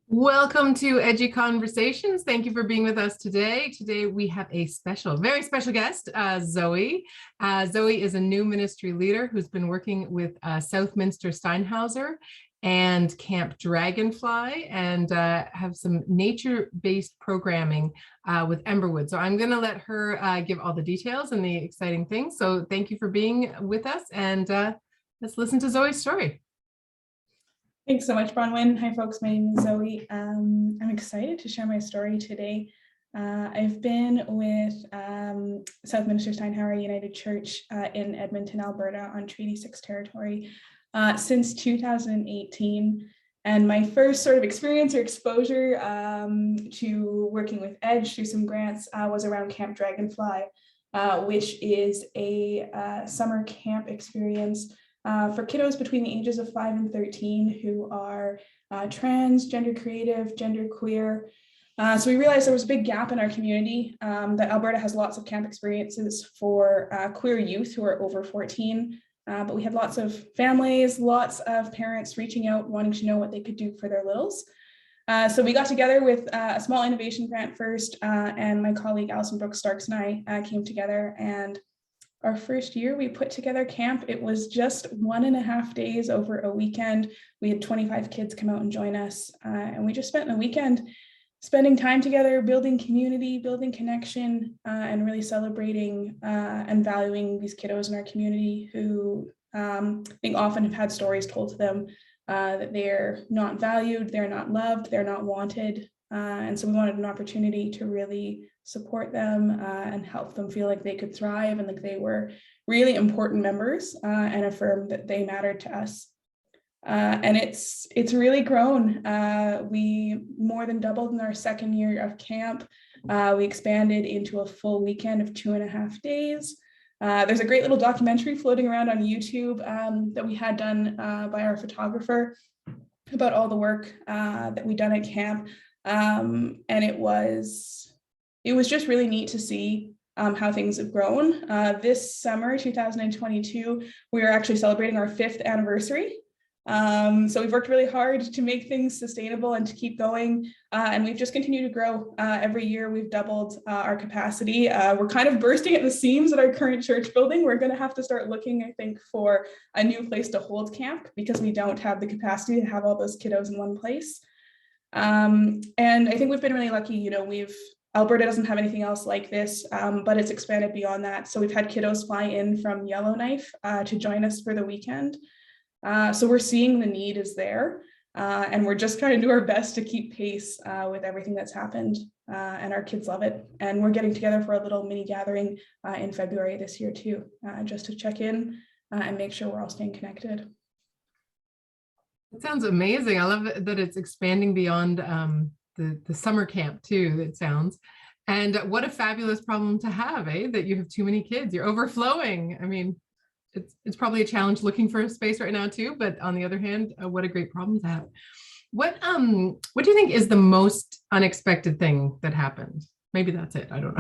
Welcome to EDGEy Conversations. Thank you for being with us today. Today we have a very special guest, Zoe. Zoe is a new ministry leader who's been working with Southminster Steinhauser and Camp Dragonfly and have some nature-based programming with Emberwood. So I'm going to let her give all the details and the exciting things. So thank you for being with us, and let's listen to Zoe's story. Thanks so much, Bronwyn. Hi, folks. My name is Zoe. I'm excited to share my story today. I've been with Southminster Steinhauser United Church in Edmonton, Alberta on Treaty 6 territory since 2018. And my first sort of experience or exposure to working with EDGEy through some grants was around Camp Dragonfly, which is a summer camp experience for kiddos between the ages of 5 and 13 who are trans, gender creative, gender queer. So we realized there was a big gap in our community, that Alberta has lots of camp experiences for queer youth who are over 14, but we had lots of families, lots of parents reaching out, wanting to know what they could do for their littles. So we got together with a small innovation grant first, and my colleague Alison Brooks-Starks and I came together, and our first year we put together camp. It was just 1.5 days over a weekend. We had 25 kids come out and join us, and we just spent the weekend spending time together, building community, building connection, and really celebrating and valuing these kiddos in our community who I think often have had stories told to them that they're not valued, they're not loved, they're not wanted. And so we wanted an opportunity to really support them and help them feel like they could thrive and like they were really important members, and affirm that they mattered to us. And it's really grown. We more than doubled in our second year of camp. We expanded into a full weekend of 2.5 days. There's a great little documentary floating around on YouTube that we had done by our photographer about all the work that we'd done at camp. And it was just really neat to see how things have grown. This summer, 2022, we are actually celebrating our 5th anniversary. So we've worked really hard to make things sustainable and to keep going. And we've just continued to grow. Every year we've doubled our capacity. We're kind of bursting at the seams at our current church building. We're going to have to start looking, I think, for a new place to hold camp because we don't have the capacity to have all those kiddos in one place. And I think we've been really lucky. Alberta doesn't have anything else like this, but it's expanded beyond that. So we've had kiddos fly in from Yellowknife to join us for the weekend. So we're seeing the need is there, and we're just trying to do our best to keep pace with everything that's happened, and our kids love it. And we're getting together for a little mini gathering in February this year too, just to check in and make sure we're all staying connected. It sounds amazing. I love that it's expanding beyond the summer camp too, it sounds. And what a fabulous problem to have, eh? That you have too many kids, you're overflowing. I mean, it's probably a challenge looking for a space right now too, but on the other hand, what a great problem to have. What do you think is the most unexpected thing that happened? Maybe that's it, I don't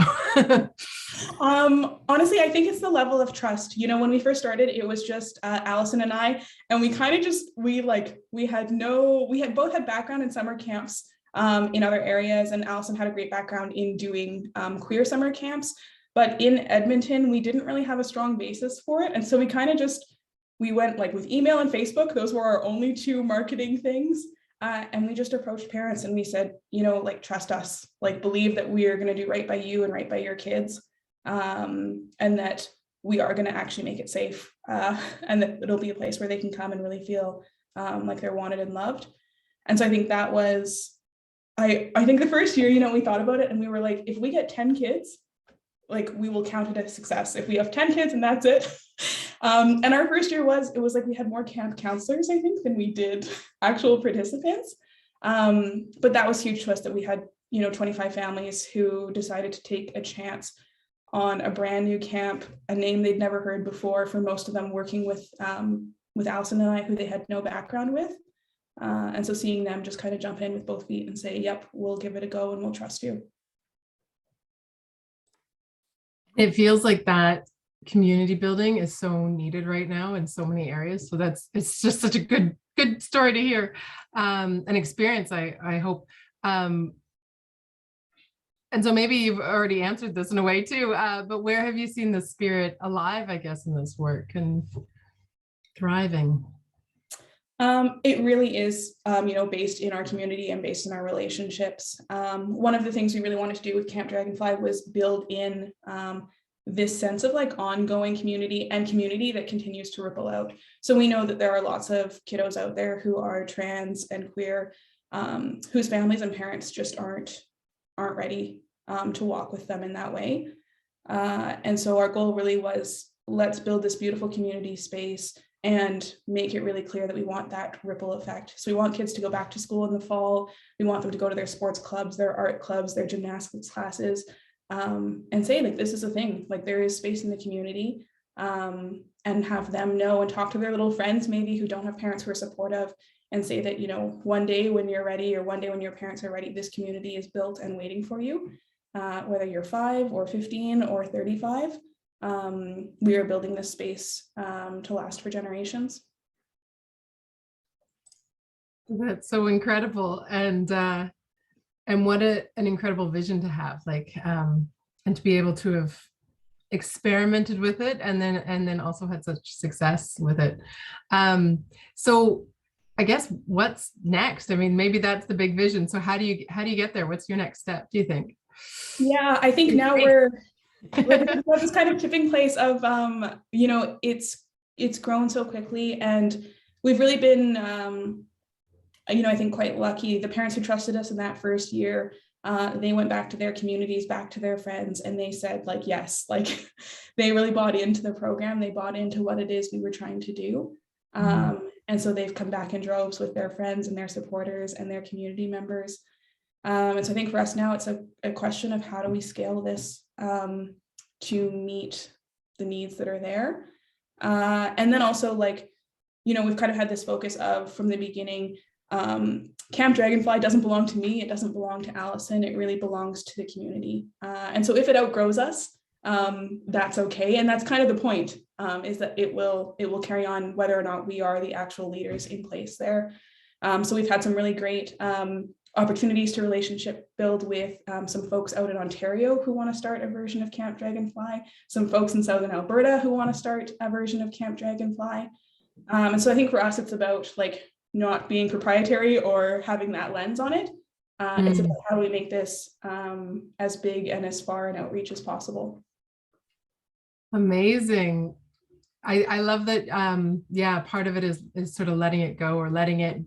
know. Honestly, I think it's the level of trust. When we first started, it was just Allison and I, and we kind of just, we had both had background in summer camps in other areas, and Allison had a great background in doing queer summer camps. But in Edmonton, we didn't really have a strong basis for it. And so we kind of we went like with email and Facebook, those were our only 2 marketing things. And we just approached parents and we said, trust us, believe that we are going to do right by you and right by your kids. And that we are going to actually make it safe, and that it'll be a place where they can come and really feel like they're wanted and loved. And so I think that was, I think the first year, we thought about it and we were like, if we get 10 kids, we will count it as success. If we have 10 kids and that's it. And our first year it was like we had more camp counselors, I think, than we did actual participants. But that was huge to us that we had, 25 families who decided to take a chance on a brand new camp, a name they'd never heard before, for most of them working with Allison and I, who they had no background with. And so seeing them just kind of jump in with both feet and say, yep, we'll give it a go and we'll trust you. It feels like that community building is so needed right now in so many areas. So it's just such a good story to hear. an experience, I hope. And so maybe you've already answered this in a way too, but where have you seen the spirit alive, I guess, in this work and thriving? It really is, based in our community and based in our relationships. One of the things we really wanted to do with Camp Dragonfly was build in this sense of like ongoing community and community that continues to ripple out. So we know that there are lots of kiddos out there who are trans and queer, whose families and parents just aren't ready to walk with them in that way. And so our goal really was, let's build this beautiful community space and make it really clear that we want that ripple effect. So we want kids to go back to school in the fall. We want them to go to their sports clubs, their art clubs, their gymnastics classes, and say like, this is a thing, like there is space in the community, and have them know and talk to their little friends maybe who don't have parents who are supportive, and say that, one day when you're ready, or one day when your parents are ready, this community is built and waiting for you, whether you're 5 or 15 or 35. We are building this space to last for generations. That's so incredible, and what an incredible vision to have, like, and to be able to have experimented with it, and then also had such success with it. So I guess what's next? I mean, maybe that's the big vision. So how do you get there? What's your next step, do you think? Yeah, I think now we're this kind of tipping place of, it's grown so quickly, and we've really been, I think quite lucky. The parents who trusted us in that first year, they went back to their communities, back to their friends, and they said like, yes, like they really bought into the program. They bought into what it is we were trying to do. And so they've come back in droves with their friends and their supporters and their community members. And so I think for us now, it's a question of how do we scale this to meet the needs that are there. And then also, like, we've kind of had this focus of, from the beginning, Camp Dragonfly doesn't belong to me. It doesn't belong to Allison. It really belongs to the community. And so if it outgrows us, that's okay. And that's kind of the point, is that it will carry on whether or not we are the actual leaders in place there. So we've had some really great opportunities to relationship build with some folks out in Ontario who want to start a version of Camp Dragonfly, some folks in Southern Alberta who want to start a version of Camp Dragonfly. And so I think for us, it's about like not being proprietary or having that lens on it. It's about how do we make this as big and as far an outreach as possible. Amazing. I love that. Yeah, part of it is sort of letting it go, or letting it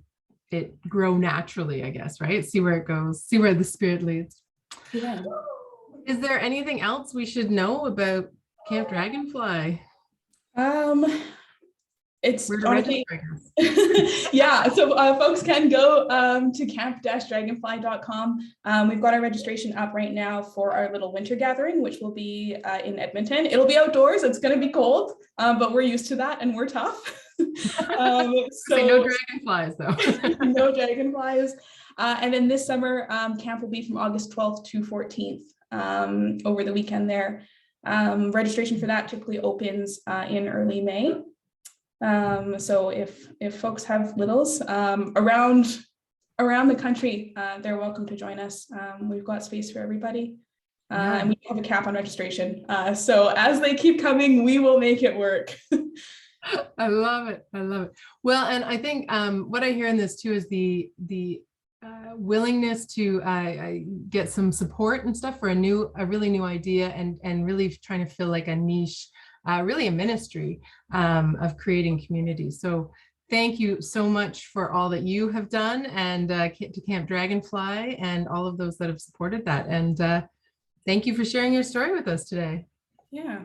grow naturally, I guess, right? See where it goes, see where the spirit leads. Yeah. Is there anything else we should know about Camp Dragonfly? It's honestly, yeah, so folks can go to camp-dragonfly.com. We've got our registration up right now for our little winter gathering, which will be in Edmonton. It'll be outdoors. It's going to be cold, but we're used to that and we're tough. So no dragonflies though. No dragonflies. And then this summer, camp will be from August 12th to 14th over the weekend there. Registration for that typically opens in early May. So if folks have littles around the country, they're welcome to join us. We've got space for everybody, and we have a cap on registration. So as they keep coming, we will make it work. I love it. I love it. Well, and I think what I hear in this too is the willingness to get some support and stuff for a really new idea, and really trying to fill like a niche. Really a ministry of creating community. So thank you so much for all that you have done, and to Camp Dragonfly and all of those that have supported that. And thank you for sharing your story with us today. Yeah.